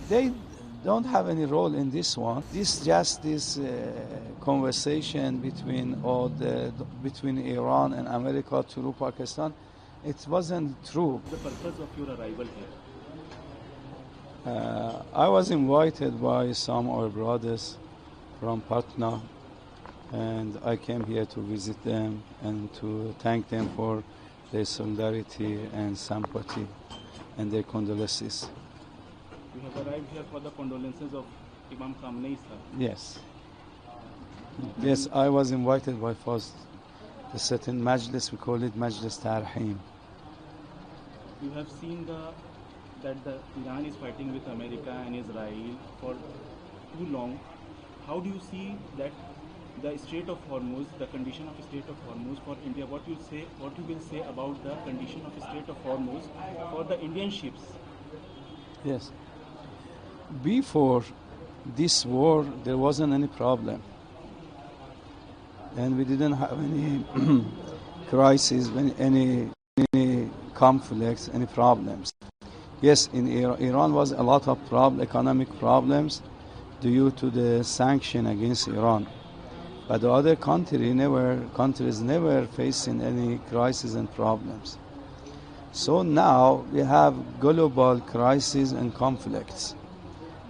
They don't have any role in this one. This conversation between Iran and America through Pakistan, it wasn't true. The purpose of your arrival here? I was invited by some of our brothers from Patna, and I came here to visit them and to thank them for their solidarity and sympathy and their condolences. You have arrived here for the condolences of Imam Khamenei, sir. Yes. Yes, I was invited by first a certain majlis, we call it Majlis Tarhim. You have seen that Iran is fighting with America and Israel for too long. How do you see that the Strait of Hormuz, the condition of Strait of Hormuz for India? What you will say about the condition of Strait of Hormuz for the Indian ships? Yes. Before this war, there wasn't any problem, and we didn't have any crisis, any conflicts, any problems. Yes, in Iran was a lot of economic problems due to the sanction against Iran, but the other countries never facing any crisis and problems. So now we have global crises and conflicts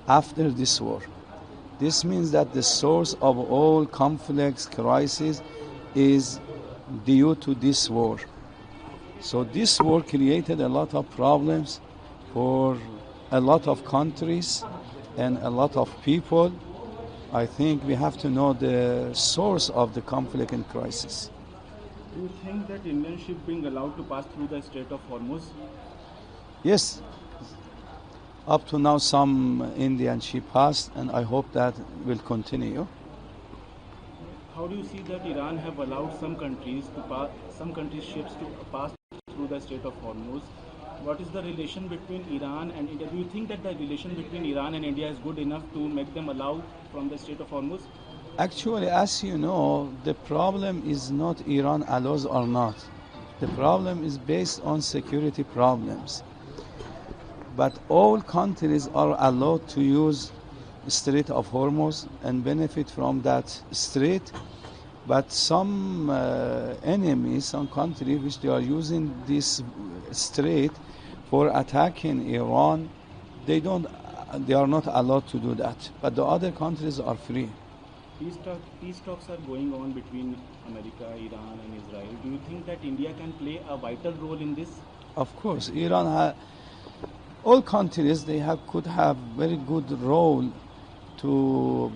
after this war. This means that the source of all conflicts, crises is due to this war. So this war created a lot of problems for a lot of countries and a lot of people. I think we have to know the source of the conflict and crisis. Do you think that Indian ships being allowed to pass through the Strait of Hormuz? Yes. Up to now, some Indian ship passed, and I hope that will continue. How do you see that Iran have allowed some countries ships to pass through the Strait of Hormuz? What is the relation between Iran and India? Do you think that the relation between Iran and India is good enough to make them allow from the Strait of Hormuz? Actually, as you know, the problem is not Iran allows or not. The problem is based on security problems. But all countries are allowed to use Strait of Hormuz and benefit from that strait. But some enemies, some countries which they are using this strait for attacking Iran, they are not allowed to do that. But the other countries are free. Peace talks are going on between America, Iran, and Israel. Do you think that India can play a vital role in this? Of course, all countries could have very good role to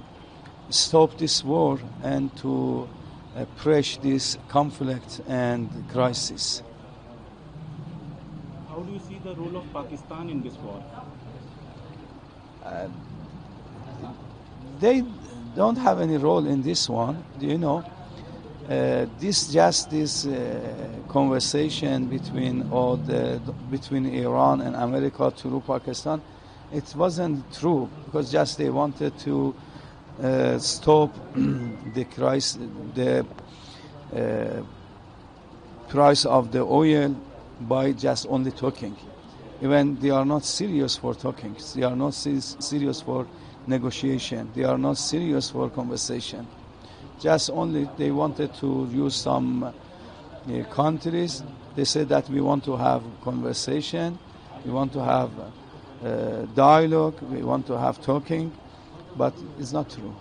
stop this war and to push this conflict and crisis. How do you see the role of Pakistan in this war? They don't have any role in this one. Do you know? This conversation between Iran and America through Pakistan, it wasn't true, because just they wanted to stop the price of the oil by just only talking. Even they are not serious for talking. They are not serious for negotiation. They are not serious for conversation. Just only they wanted to use some countries. They said that we want to have conversation, we want to have dialogue, we want to have talking, but it's not true.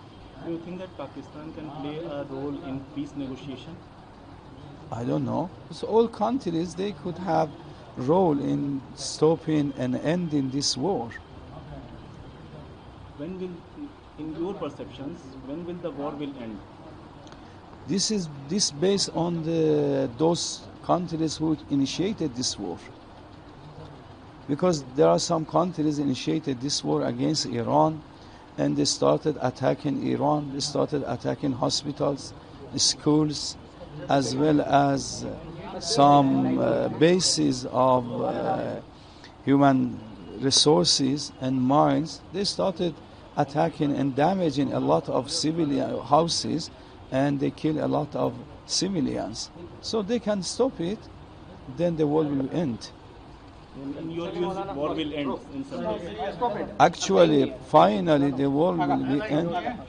Do you think that Pakistan can play a role in peace negotiation? I don't know. So all countries, they could have role in stopping and ending this war. When will, in your perceptions, when will the war will end? This based on those countries who initiated this war. Because there are some countries initiated this war against Iran, and they started attacking Iran. They started attacking hospitals, schools, as well as some bases of human resources and mines. They started attacking and damaging a lot of civilian houses, and they kill a lot of civilians. So they can stop it, then the war will end. In your views, war will end in some way. Actually, finally, the war will be end